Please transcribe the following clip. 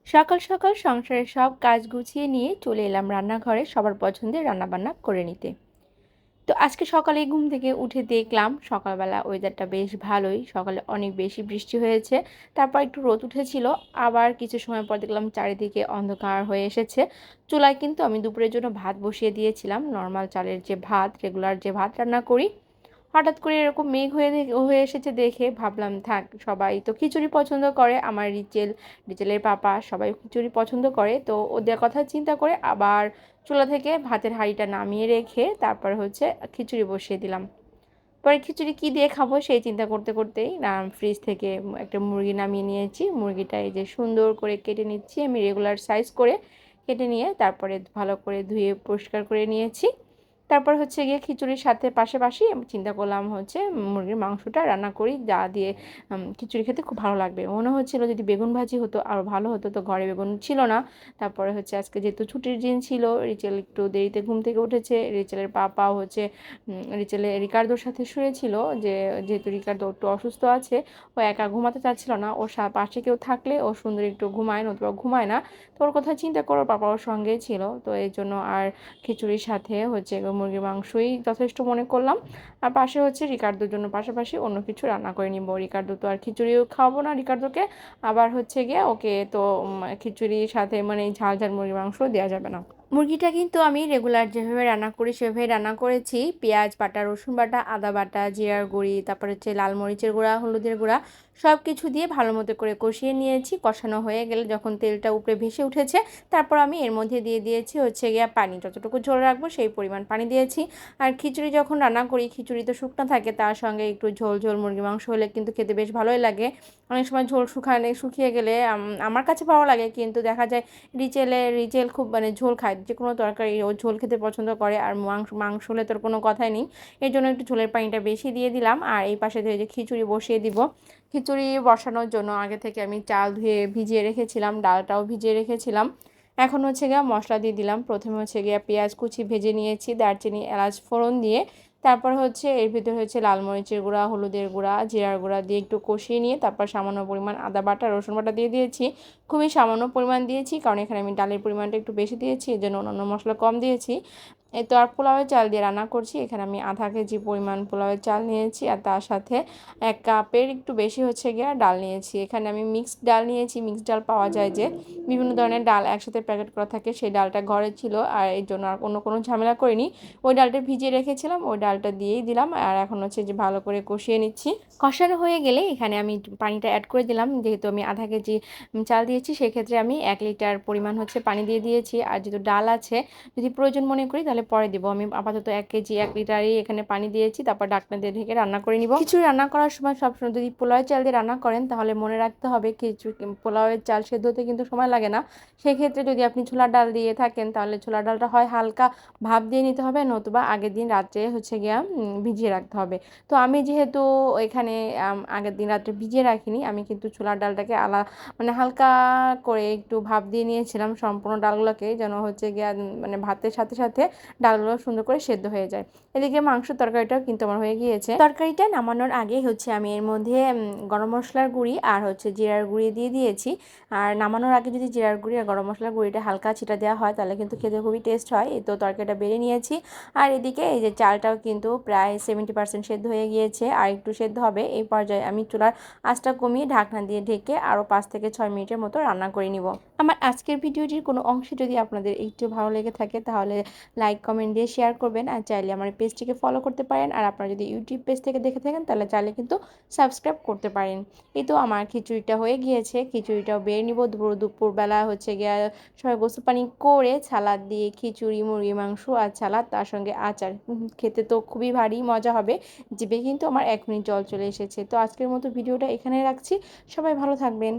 সকাল সকাল সংসারের সব কাজ গুছিয়ে নিয়ে চলে এলাম রান্নাঘরে সবার পছন্দের রান্নাবান্না করে নিতে। তো আজকে সকালে ঘুম থেকে উঠে দেখলাম সকালবেলা ওয়েদারটা বেশ ভালোই, সকালে অনেক বেশি বৃষ্টি হয়েছে, তারপর একটু রোদ উঠেছিল, আবার কিছু সময় পর দেখলাম চারিদিকে অন্ধকার হয়ে এসেছে। চুলায় কিন্তু আমি দুপুরের জন্য ভাত বসিয়ে দিয়েছিলাম, নর্মাল চালের যে ভাত, রেগুলার যে ভাত রান্না করি। হঠাৎ করে এরকম মেঘ হয়ে এসেছে দেখে ভাবলাম থাক, সবাই তো খিচুড়ি পছন্দ করে, আমার রিচেলের পাপা সবাই খিচুড়ি পছন্দ করে, তো ওদের কথা চিন্তা করে আবার চুলা থেকে ভাতের হাঁড়িটা নামিয়ে রেখে তারপর হচ্ছে খিচুড়ি বসিয়ে দিলাম। পরে খিচুড়ি কী দিয়ে খাবো সেই চিন্তা করতে করতেই না ফ্রিজ থেকে একটা মুরগি নামিয়ে নিয়েছি। মুরগিটা এই যে সুন্দর করে কেটে নিচ্ছি আমি, রেগুলার সাইজ করে কেটে নিয়ে তারপরে ভালো করে ধুয়ে পরিষ্কার করে নিয়েছি। তারপর হচ্ছে গিয়ে খিচুড়ির সাথে পাশাপাশি আমি চিন্তা করলাম হচ্ছে মুরগির মাংসটা রান্না করি, যা দিয়ে খিচুড়ি খেতে খুব ভালো লাগবে। মনে হচ্ছিল যদি বেগুন ভাজি হতো আরও ভালো হতো, তো ঘরে বেগুন ছিল না। তারপরে হচ্ছে আজকে যেহেতু ছুটির দিন ছিল, রিচেল একটু দেরিতে ঘুম থেকে উঠেছে, রিচেলের পাপাও হচ্ছে রিকার্দোর সাথে শুয়েছিল, যেহেতু রিকার্দো একটু অসুস্থ আছে, ও একা ঘুমাতে চাচ্ছিল না, ওর পাশে কেউ থাকলে ও সুন্দর একটু ঘুমায়, নতুবা ঘুমায় না। তো ওর কথা চিন্তা করে ওর পাপা ওর সঙ্গেই ছিল, তো এই জন্য আর খিচুড়ির সাথে হচ্ছে মুরগির মাংসই যথেষ্ট মনে করলাম। আর পাশে হচ্ছে রিকার্দোর জন্য পাশাপাশি অন্য কিছু রান্না করে নিব। রিকার্দো তো আর খিচুড়িও খাওয়াবো না রিকার্দোকে, আবার হচ্ছে গিয়ে ওকে তো খিচুড়ির সাথে মানে ঝাল ঝাল মুরগির মাংস দেওয়া যাবে না। মুরগিটা কিন্তু আমি রেগুলার যেভাবে রান্না করি সেভাবে রান্না করেছি। পেঁয়াজ বাটা, রসুন বাটা, আদা বাটা, জিরার গুঁড়ি, তারপর হচ্ছে লাল মরিচের গুঁড়া, হলুদের গুঁড়া সব কিছু দিয়ে ভালো মতো করে কষিয়ে নিয়েছি। কষানো হয়ে গেলে যখন তেলটা উপরে ভেসে উঠেছে, তারপর আমি এর মধ্যে দিয়ে দিয়েছি হচ্ছে গিয়ে পানি, যতটুকু ঝোল রাখবো সেই পরিমাণ পানি দিয়েছি। আর খিচুড়ি যখন রান্না করি, খিচুড়ি তো শুকনো থাকে, তার সঙ্গে একটু ঝোল ঝোল মুরগির মাংস হলে কিন্তু খেতে বেশ ভালোই লাগে। অনেক সময় ঝোল শুকিয়ে গেলে আমার কাছে ভালো লাগে, কিন্তু দেখা যায় রিচেল খুব মানে ঝোল খায়, যে কোনো তরকারি ও ঝোল খেতে পছন্দ করে, আর মাংস হলে তোর কোনো কথাই নেই। এর জন্য একটু ঝোলের পানিটা বেশি দিয়ে দিলাম। আর এই পাশে ধরে যে খিচুড়ি বসিয়ে দিব, খিচুড়ি বসানোর জন্য আগে থেকে আমি চাল ধুয়ে ভিজিয়ে রেখেছিলাম, ডালটাও ভিজিয়ে রেখেছিলাম। এখন হচ্ছে গিয়ে মশলা দিয়ে দিলাম। প্রথমে হচ্ছে গিয়ে পেঁয়াজ কুচি ভেজে নিয়েছি, দারচিনি এলাচ ফোড়ন দিয়ে, তারপর হচ্ছে এর ভিতরে হচ্ছে লাল মরিচের গুঁড়া, হলুদের গুঁড়া, জিরার গুঁড়া দিয়ে একটু কষিয়ে নিয়ে তারপর সামান্য পরিমাণ আদা বাটা, রসুন বাটা দিয়ে দিয়েছি। খুবই সামান্য পরিমাণ দিয়েছি, কারণ এখানে আমি ডালের পরিমাণটা একটু বেশি দিয়েছি, এর জন্য অন্যান্য মশলা কম দিয়েছি। এই তো আর পোলাওয়ের চাল দিয়ে রান্না করছি, এখানে আমি আধা কেজি পরিমাণ পোলাওয়ের চাল নিয়েছি, আর তার সাথে 1 কাপের একটু বেশি হচ্ছে গিয়ে ডাল নিয়েছি। এখানে আমি মিক্সড ডাল নিয়েছি, মিক্সড ডাল পাওয়া যায় যে বিভিন্ন ধরনের ডাল একসাথে প্যাকেট করা থাকে, সেই ডালটা ঘরে ছিল, আর এই জন্য আর অন্য কোনো ঝামেলা করিনি। ওই ডালটা ভিজিয়ে রেখেছিলাম, ওই ডালটা দিয়েই দিলাম। আর এখন হচ্ছে যে ভালো করে কষিয়ে নিচ্ছি। কষানো হয়ে গেলে এখানে আমি পানিটা অ্যাড করে দিলাম, যেহেতু আমি আধা কেজি চাল দিয়েছি, সেক্ষেত্রে আমি 1 লিটার পরিমাণ হচ্ছে পানি দিয়ে দিয়েছি। আর যেহেতু ডাল আছে, যদি প্রয়োজন মনে করি তাহলে পরে দেবো। আমি আপাতত 1 কেজি 1 লিটারই এখানে পানি দিয়েছি, তারপর ঢাকনা দিয়ে ঢেকে রান্না করে নিব। খিচুড়ি রান্না করার সময় সবসময় যদি পোলাওয়ের চাল দিয়ে রান্না করেন তাহলে মনে রাখতে হবে পোলাওয়ের চাল সেদ্ধ হতে কিন্তু সময় লাগে না। সেক্ষেত্রে যদি আপনি ছোলার ডাল দিয়ে থাকেন তাহলে ছোলার ডালটা হয় হালকা ভাপ দিয়ে নিতে হবে, নতুবা আগের দিন রাত্রে হচ্ছে গিয়া ভিজিয়ে রাখতে হবে। তো আমি যেহেতু এখানে আগের দিন রাত্রে ভিজিয়ে রাখিনি, আমি কিন্তু ছোলার ডালটাকে মানে হালকা করে একটু ভাপ দিয়ে নিয়েছিলাম সম্পূর্ণ ডালগুলোকে, যেন হচ্ছে গিয়া মানে ভাতের সাথে সাথে ডালগুলো সুন্দর করে সেদ্ধ হয়ে যায়। এদিকে মাংসের তরকারিটাও কিন্তু আমার হয়ে গিয়েছে। তরকারিটা নামানোর আগে হচ্ছে আমি এর মধ্যে গরম মশলার গুঁড়ি আর হচ্ছে জিরার গুঁড়ি দিয়ে দিয়েছি। আর নামানোর আগে যদি জিরার গুঁড়ি আর গরম মশলার গুঁড়িটা হালকা ছিটা দেওয়া হয় তাহলে কিন্তু খেতে খুবই টেস্ট হয়। এই তো তরকারিটা বেড়ে নিয়েছি। আর এদিকে এই যে চালটাও কিন্তু প্রায় 70% সেদ্ধ হয়ে গিয়েছে, আর একটু সেদ্ধ হবে। এই পর্যায়ে আমি চুলার আঁচটা কমিয়ে ঢাকনা দিয়ে ঢেকে আরও 5 থেকে 6 মিনিটের মতো রান্না করে নিব। আমার আজকের ভিডিওটির কোনো অংশে যদি আপনাদের একটু ভালো লেগে থাকে তাহলে লাইক কমেন্ট দিয়ে শেয়ার করবেন, আর চাইলে আমার পেজটিকে ফলো করতে পারেন। আর আপনারা যদি ইউটিউব পেজ থেকে দেখে থাকেন তাহলে চাইলে কিন্তু সাবস্ক্রাইব করতে পারেন। এই তো আমার খিচুড়িটা হয়ে গিয়েছে, খিচুড়িটাও বেড়ে নিব। দুপুরবেলা হচ্ছে গিয়ে সবাই গোসল পানি করে সালাদ দিয়ে খিচুড়ি, মুরগির মাংস আর সালাদ, তার সঙ্গে আচার, খেতে তো খুবই ভারী মজা হবে। জিভে কিন্তু আমার 1 মিনিট জল চলে এসেছে। তো আজকের মতো ভিডিওটা এখানে রাখছি। সবাই ভালো থাকবেন।